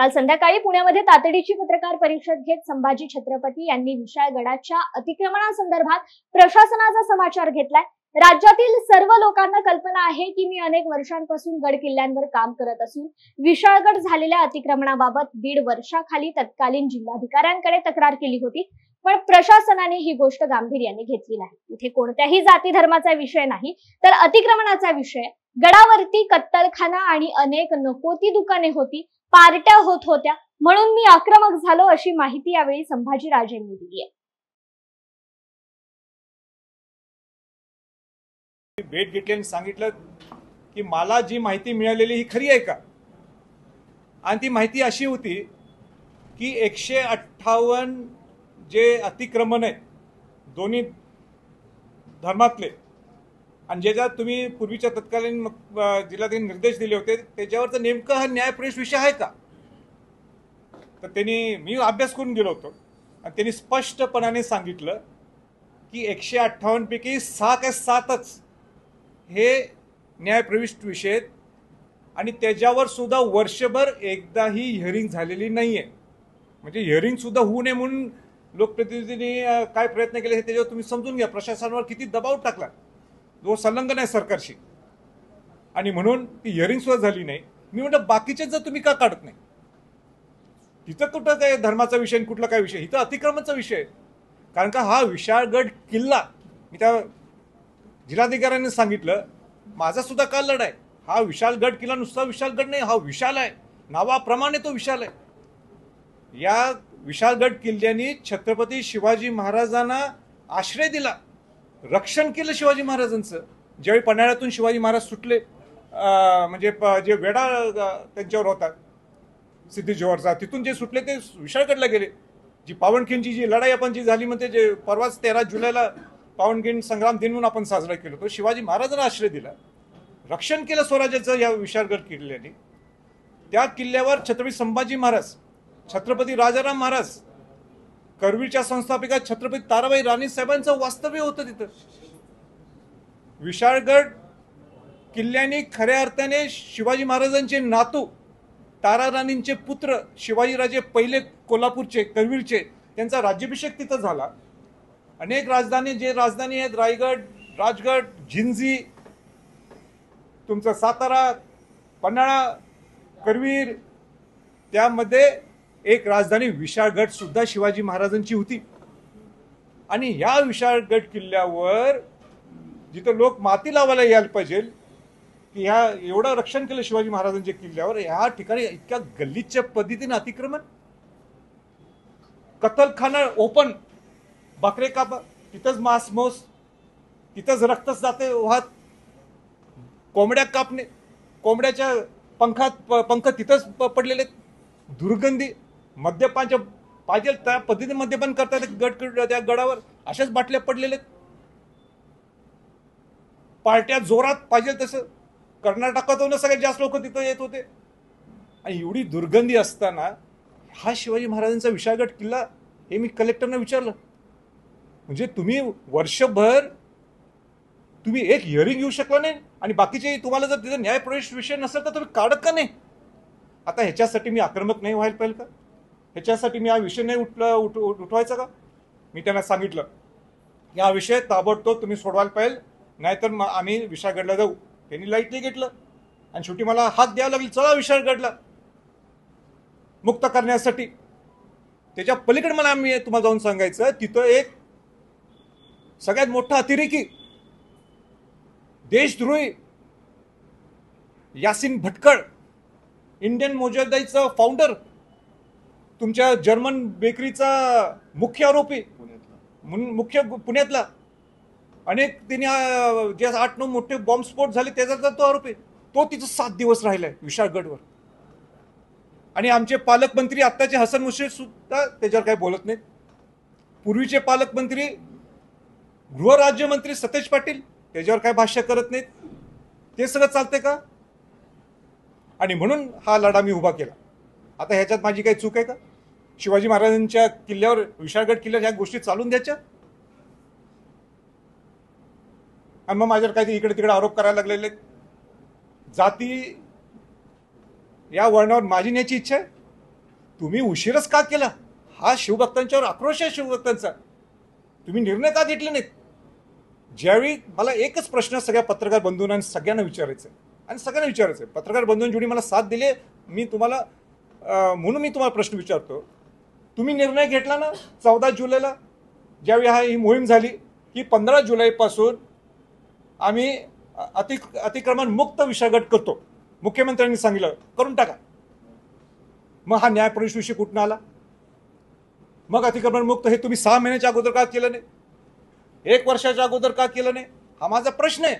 काल संध्याकाळी पुण्यामध्ये तातडीची पत्रकार परिषद घेत संभाजी छत्रपती यांनी विशाळगडाच्या अतिक्रमणासंदर्भात प्रशासनाचा समाचार घेतलाय। राज्यातील सर्व लोकांना कल्पना आहे की मी अनेक वर्षांपासून गड किल्ल्यांवर काम करत असून विशाळगड झालेल्या अतिक्रमणाबाबत 1.5 वर्षाखाली तत्कालीन जिल्हाधिकाऱ्यांकडे तक्रार केली होती, पण प्रशासनाने ही गोष्ट गांभीर्याने घेतली नाही। इथे कोणत्याही जाती धर्माचा विषय नाही, तर अतिक्रमणाचा विषय। गडावरती कत्तलखाना आणि अनेक नको ती दुकाने होती, पार्ट्या होत होत्या, म्हणून मी आक्रमक झालो, अशी माहिती यावेळी संभाजीराजेंनी दिली आहे। भेट घेतल्याने सांगितलं की मला जी माहिती मिळालेली ही खरी आहे का, आणि ती माहिती अशी होती की 158 जे अतिक्रमण आहे दोन्ही धर्मातले, आणि ज्याच्यात तुम्ही पूर्वीच्या तत्कालीन जिल्हाधिकारी निर्देश दिले होते त्याच्यावरचा नेमका हा न्यायप्रवेश विषय आहे का, तर त्यांनी मी अभ्यास करून गेलो होतो आणि त्यांनी स्पष्टपणाने सांगितलं की 158 पैकी 6 काय 7च हे न्यायप्रविष्ट विषय आहेत, आणि त्याच्यावर सुद्धा वर्षभर एकदाही हिअरिंग झालेली नाहीये। म्हणजे हिअरिंग सुद्धा होऊ नये म्हणून लोकप्रतिनिधींनी काय प्रयत्न केले हे त्याच्यावर तुम्ही समजून घ्या। प्रशासनावर किती दबाव टाकला, जो संलग्न आहे सरकारशी, आणि म्हणून ती हिअरिंग सुद्धा झाली नाही। मी म्हटलं बाकीचे जर तुम्ही का काढत नाही, तिथं कुठं काय धर्माचा विषय कुठला काय विषय, इथं अतिक्रमणाचा विषय आहे। कारण का हा विशाळगड किल्ला, मी त्या जिल्हाधिकाऱ्यांनी सांगितलं माझा सुद्धा काल लढा आहे, हा विशाळगड किल्ला नुसता विशाळगड नाही, हा विशाल आहे, नावाप्रमाणे तो विशाल आहे। या विशाळगड किल्ल्याने छत्रपती शिवाजी महाराजांना आश्रय दिला, रक्षण केलं शिवाजी महाराजांचं। ज्यावेळी पन्हाळ्यातून शिवाजी महाराज सुटले, म्हणजे जे वेढा त्यांच्यावर होता सिद्धी जोहरचा, तिथून जे सुटले ते विशाळगडला गेले। जी पावनखिंडची जी लढाई आपण जी झाली म्हणते, जे परवाच 13 जुलैला पावनखिंड संग्राम दिन म्हणून आपण साजरा केला, तो शिवाजी महाराजांना आश्रय दिला, रक्षण केलं स्वराज्याचं या विशाळगड किल्ल्याने। त्या किल्ल्यावर छत्रपती संभाजी महाराज, छत्रपती राजाराम महाराज, करवीरच्या संस्थापिका छत्रपती ताराबाई राणी साहेबांचं वास्तव्य होतं तिथं। विशाळगड किल्ल्याने खऱ्या अर्थाने शिवाजी महाराजांचे नातू, तारा राणींचे पुत्र शिवाजीराजे पहिले कोल्हापूरचे, करवीरचे, त्यांचा राज्याभिषेक तिथं झाला। अनेक राजधानी जे राजधानी आहेत, रायगड, राजगड, झिंजी, तुमचं सातारा, पन्हाळा, करवीर, त्यामध्ये एक राजधानी विशाळगड सुद्धा शिवाजी महाराजांची होती। आणि ह्या विशाळगड किल्ल्यावर जिथं लोक माती लावायला यायला पाहिजे की ह्या एवढं रक्षण केलं शिवाजी महाराजांच्या किल्ल्यावर, ह्या ठिकाणी इतक्या गल्लीच्या पद्धतीने अतिक्रमण, कत्तलखाना ओपन, बकरे कापा, तिथंच मांस मोस, तिथंच रक्त जाते वाहत, कोंबड्या कापणे, कोंबड्याच्या पंख तिथंच पडलेले, दुर्गंधी, मद्यपानच्या पाहिजे त्या पद्धतीने मद्यपान करतात त्या गडावर, अशाच बाटल्या पडलेल्या, पार्ट्या जोरात पाहिजे तसं। कर्नाटकातून सगळ्यात जास्त लोक तिथं येत होते, आणि एवढी दुर्गंधी असताना हा शिवाजी महाराजांचा विशाळगड किल्ला, हे मी कलेक्टरना विचारलं, म्हणजे तुम्ही वर्षभर तुम्ही एक हिअरिंग घेऊ शकला नाही, आणि बाकीचे तुम्हाला जर तिथं न्यायप्रवेश विषय नसेल तर तुम्ही काढत का नाही? आता ह्याच्यासाठी मी आक्रमक नाही व्हायला पाहिजे का? ह्याच्यासाठी मी हा विषय नाही उठवायचा का? मी त्यांना सांगितलं की हा विषय ताबडतोब तुम्ही सोडवायला पाहिजे, नाहीतर आम्ही विशाळगडला जाऊ। त्यांनी लाईटली घेतलं, आणि शेवटी मला हात द्यावा लागली, चला विशाळगडला मुक्त करण्यासाठी। त्याच्या पलीकडे मला आम्ही तुम्हाला जाऊन सांगायचं, तिथं एक सगळ्यात मोठा अतिरेकी, देशद्रोही यासिन भटकळ, इंडियन मोजाहिदचा फाउंडर, तुमच्या जर्मन बेकरीचा मुख्य आरोपी, मुख्य पुण्यातला, अनेक तिने जे 8-9 मोठे बॉम्बस्फोट झाले त्याचा तो आरोपी, तो तिथं 7 दिवस राहिलाय विशाळगडवर। आणि आमचे पालकमंत्री आत्ताचे हसन मुश्रीफ सुद्धा त्याच्यावर काही बोलत नाहीत। पूर्वीचे पालकमंत्री, गृहराज्यमंत्री सतेज पाटील त्याच्यावर काय भाष्य करत नाहीत। ते सगळं चालते का? आणि म्हणून हा लढा मी उभा केला। आता ह्याच्यात माझी काही चूक आहे का? शिवाजी महाराजांच्या किल्ल्यावर, विशाळगड किल्ल्यावर ह्या गोष्टी चालून द्यायच्या, आणि मग माझ्यावर काही इकडे तिकडे आरोप करायला लागलेले। जाती या वर्णावर माझी न्यायची इच्छा आहे, तुम्ही उशीरच का केला हा शिवभक्तांच्यावर आक्रोश आहे. शिवभक्तांचा तुम्ही निर्णय का घेतले नाहीत. ज्यावेळी मला एकच प्रश्न सगळ्या पत्रकार बंधूंना सगळ्यांना विचारायचं आहे आणि सगळ्यांना विचारायचं आहे. पत्रकार बंधूंनी जेवढी मला साथ दिली मी तुम्हाला म्हणून मी तुम्हाला प्रश्न विचारतो. तुम्ही निर्णय घेतला ना 14 जुलैला ज्यावेळी ही मोहीम झाली की 15 जुलैपासून आम्ही अतिक्रमण मुक्त विशागट करतो. मुख्यमंत्र्यांनी सांगितलं करून टाका. मग हा न्याय प्रवेश विषय कुठून आला. मग अतिक्रमण मुक्त हे तुम्ही 6 महिन्याच्या अगोदर का केलं नाही. 1 वर्षाच्या अगोदर का केलं नाही हा माझा प्रश्न आहे.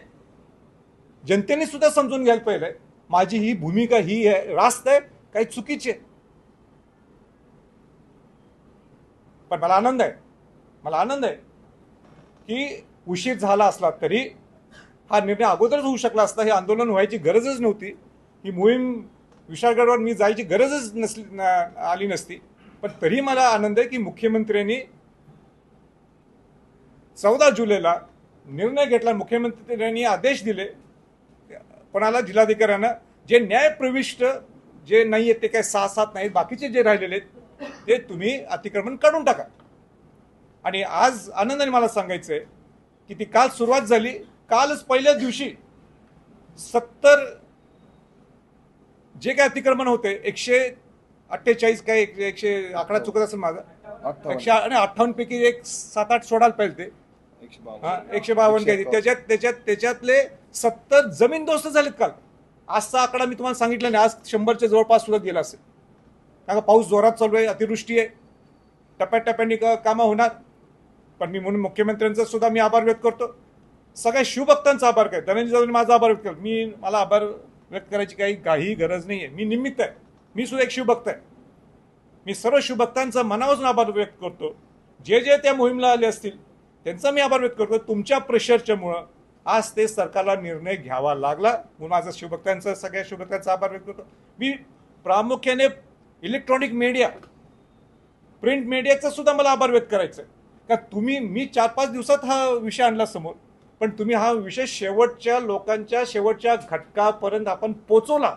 जनतेने सुद्धा समजून घ्यायला पाहिजे माझी ही भूमिका ही आहे रास्त आहे काही चुकीची आहे. पण मला आनंद आहे की उशीर झाला असला तरी हा निर्णय अगोदरच होऊ शकला असता. हे आंदोलन व्हायची गरजच नव्हती. ही मोहीम विशाळगडवर मी जायची गरजच आली नसती. पण तरी मला आनंद आहे की मुख्यमंत्र्यांनी 14 जुलैला निर्णय घेतला. मुख्यमंत्र्यांनी आदेश दिले कोणाला जिल्हाधिकाऱ्यांना जे न्यायप्रविष्ट जे नाही आहेत ते काय 6-7 नाहीत बाकीचे जे राहिलेले आहेत ते तुम्ही अतिक्रमण काढून टाका. आणि आज आनंदाने मला सांगायचं आहे की ती काल सुरुवात झाली. कालच पहिल्याच दिवशी 70 जे काय अतिक्रमण होते 148 काय 100 आकडा चुकत असेल माझा 158 पैकी एक 7-8 सोडायला पाहिजे ते 152 काही त्याच्यातले 70 जमीनदोस्त झालेत काल. आजचा आकडा मी तुम्हाला सांगितला नाही. आज 100च्या जवळपास सुद्धा गेला असेल. कारण पाऊस जोरात चालू आहे अतिवृष्टी आहे टप्प्याटप्प्याने कामं होणार. पण मी म्हणून मुख्यमंत्र्यांचा सुद्धा मी आभार व्यक्त करतो. सगळ्या शिवभक्तांचा आभार काय धनंजय जाधवने माझा आभार व्यक्त केला. मला आभार व्यक्त करायची काही गरज नाही आहे. मी निमित्त आहे. मी सुद्धा एक शिवभक्त आहे. मी सर्व शिवभक्तांचा मनापासून आभार व्यक्त करतो. जे जे त्या मोहिमेला आले असतील त्यांचा मी आभार व्यक्त करतो. तुमच्या प्रेशरच्यामुळं आज ते सरकारला निर्णय घ्यावा लागला म्हणून माझं शिवभक्तांचा सगळ्या शिवभक्तांचा आभार व्यक्त करतो. मी प्रामुख्याने इलेक्ट्रॉनिक मीडिया प्रिंट मीडियाचा सुद्धा मला आभार व्यक्त करायचा आहे. का मी 4-5 दिवसात हा विषय आणला समोर पण तुम्ही हा विषय शेवटच्या लोकांच्या शेवटच्या घटकापर्यंत आपण पोचवला.